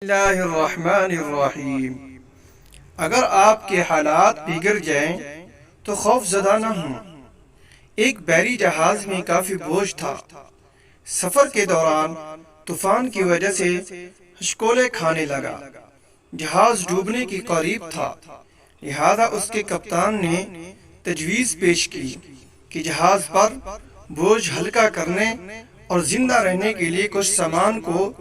اللہ الرحمن الرحیم۔ اگر آپ کے حالات بگڑ جائیں تو خوف زدہ نہ ہوں۔ ایک بحری جہاز میں کافی بوجھ تھا۔ سفر کے دوران طوفان کی وجہ سے ہچکولے کھانے لگا۔ جہاز ڈوبنے کے قریب تھا، لہذا اس کے کپتان نے تجویز پیش کی کہ جہاز پر بوجھ ہلکا کرنے اور زندہ رہنے کے لیے کچھ سامان کو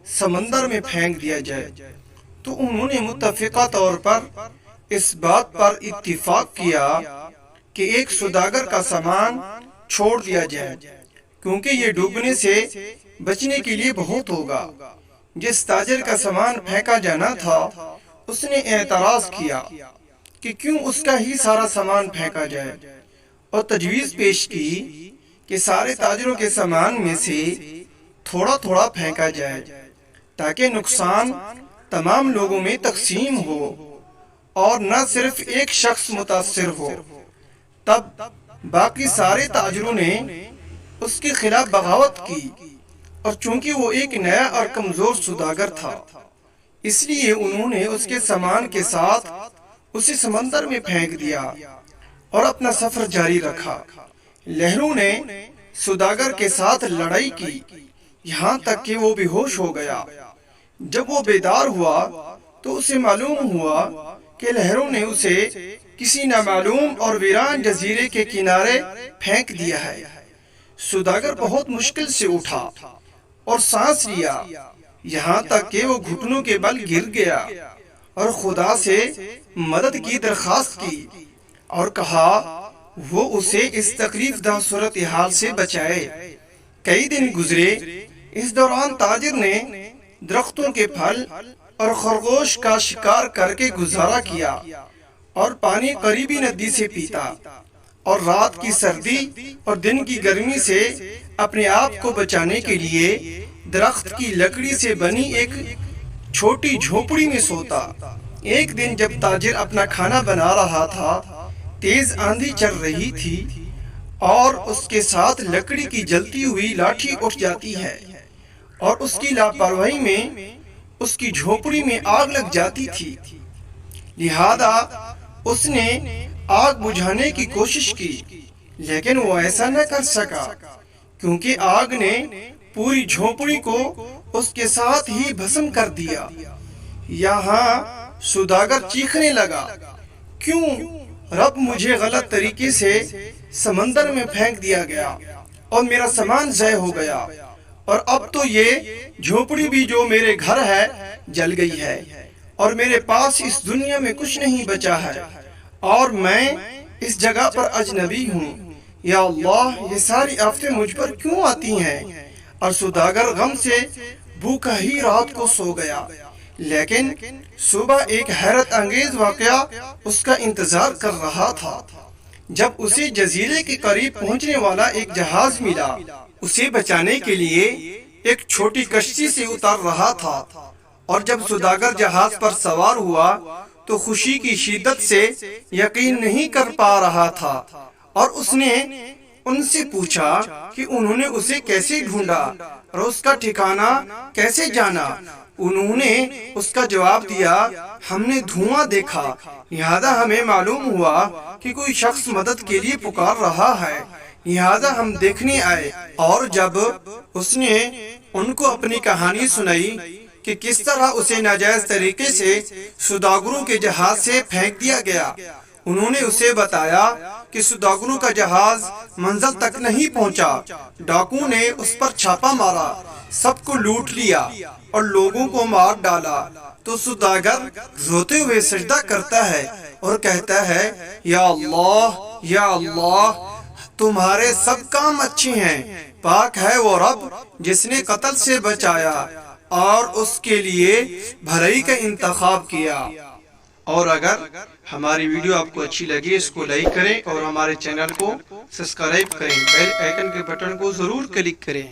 سمندر میں پھینک دیا جائے، تو انہوں نے متفقہ طور پر اس بات پر اتفاق کیا کہ ایک سوداگر کا سامان چھوڑ دیا جائے، کیونکہ یہ ڈوبنے سے بچنے کے لیے بہت ہوگا۔ جس تاجر کا سامان پھینکا جانا تھا اس نے اعتراض کیا کہ کیوں اس کا ہی سارا سامان پھینکا جائے، اور تجویز پیش کی کہ سارے تاجروں کے سامان میں سے تھوڑا تھوڑا پھینکا جائے تاکہ نقصان تمام لوگوں میں تقسیم ہو اور نہ صرف ایک شخص متاثر ہو۔ تب باقی سارے تاجروں نے اس کے خلاف بغاوت کی، اور چونکہ وہ ایک نیا اور کمزور سوداگر تھا اس لیے انہوں نے اس کے سامان کے ساتھ اسے سمندر میں پھینک دیا اور اپنا سفر جاری رکھا۔ لہروں نے سوداگر کے ساتھ لڑائی کی یہاں تک کہ وہ بے ہوش ہو گیا۔ جب وہ بیدار ہوا تو اسے معلوم ہوا کہ لہروں نے اسے کسی نامعلوم اور ویران جزیرے کے کنارے پھینک دیا ہے۔ سوداگر بہت مشکل سے اٹھا اور سانس لیا، یہاں تک کہ وہ گھٹنوں کے بل گر گیا اور خدا سے مدد کی درخواست کی اور کہا وہ اسے اس تکلیف دہ صورتحال سے بچائے۔ کئی دن گزرے، اس دوران تاجر نے درختوں کے پھل اور خرگوش کا شکار کر کے گزارا کیا اور پانی قریبی ندی سے پیتا، اور رات کی سردی اور دن کی گرمی سے اپنے آپ کو بچانے کے لیے درخت کی لکڑی سے بنی ایک چھوٹی جھونپڑی میں سوتا۔ ایک دن جب تاجر اپنا کھانا بنا رہا تھا، تیز آندھی چل رہی تھی اور اس کے ساتھ لکڑی کی جلتی ہوئی لاٹھی اٹھ جاتی ہے، اور اس کی لاپرواہی میں اس کی جھونپڑی میں آگ لگ جاتی تھی۔ لہذا اس نے آگ بجھانے کی کوشش کی، لیکن وہ ایسا نہ کر سکا کیونکہ آگ نے پوری جھونپڑی کو اس کے ساتھ ہی بھسم کر دیا۔ یہاں سوداگر چیخنے لگا، کیوں رب مجھے غلط طریقے سے سمندر میں پھینک دیا گیا اور میرا سامان ضائع ہو گیا، اور اب تو یہ جھونپڑی بھی جو میرے گھر ہے جل گئی ہے، اور میرے پاس اس دنیا میں کچھ نہیں بچا ہے، اور میں اس جگہ پر اجنبی ہوں۔ یا اللہ، یہ ساری آفتیں مجھ پر کیوں آتی ہیں؟ اور سوداگر غم سے بھوکا ہی رات کو سو گیا، لیکن صبح ایک حیرت انگیز واقعہ اس کا انتظار کر رہا تھا۔ جب اسے جزیرے کے قریب پہنچنے والا ایک جہاز ملا، اسے بچانے کے لیے ایک چھوٹی کشتی سے اتر رہا تھا، اور جب سوداگر جہاز پر سوار ہوا تو خوشی کی شدت سے یقین نہیں کر پا رہا تھا، اور اس نے ان سے پوچھا کہ انہوں نے اسے کیسے ڈھونڈا اور اس کا ٹھکانہ کیسے جانا۔ انہوں نے اس کا جواب دیا، ہم نے دھواں دیکھا، لہذا ہمیں معلوم ہوا کہ کوئی شخص مدد کے لیے پکار رہا ہے، لہذا ہم دیکھنے آئے۔ اور جب اس نے ان کو اپنی کہانی سنائی کہ کس طرح اسے ناجائز طریقے سے سوداگروں کے جہاز سے پھینک دیا گیا، انہوں نے اسے بتایا کہ سوداگروں کا جہاز منزل تک نہیں پہنچا، ڈاکو نے اس پر چھاپا مارا، سب کو لوٹ لیا اور لوگوں کو مار ڈالا۔ تو سوداگر روتے ہوئے سجدہ کرتا ہے اور کہتا ہے، یا اللہ، یا اللہ، تمہارے سب کام اچھے ہیں، پاک ہے وہ رب جس نے قتل سے بچایا اور اس کے لیے بھلائی کا انتخاب کیا۔ اور اگر ہماری ویڈیو آپ کو اچھی لگے اس کو لائک کریں اور ہمارے چینل کو سبسکرائب کریں، بیل آئیکن کے بٹن کو ضرور کلک کریں۔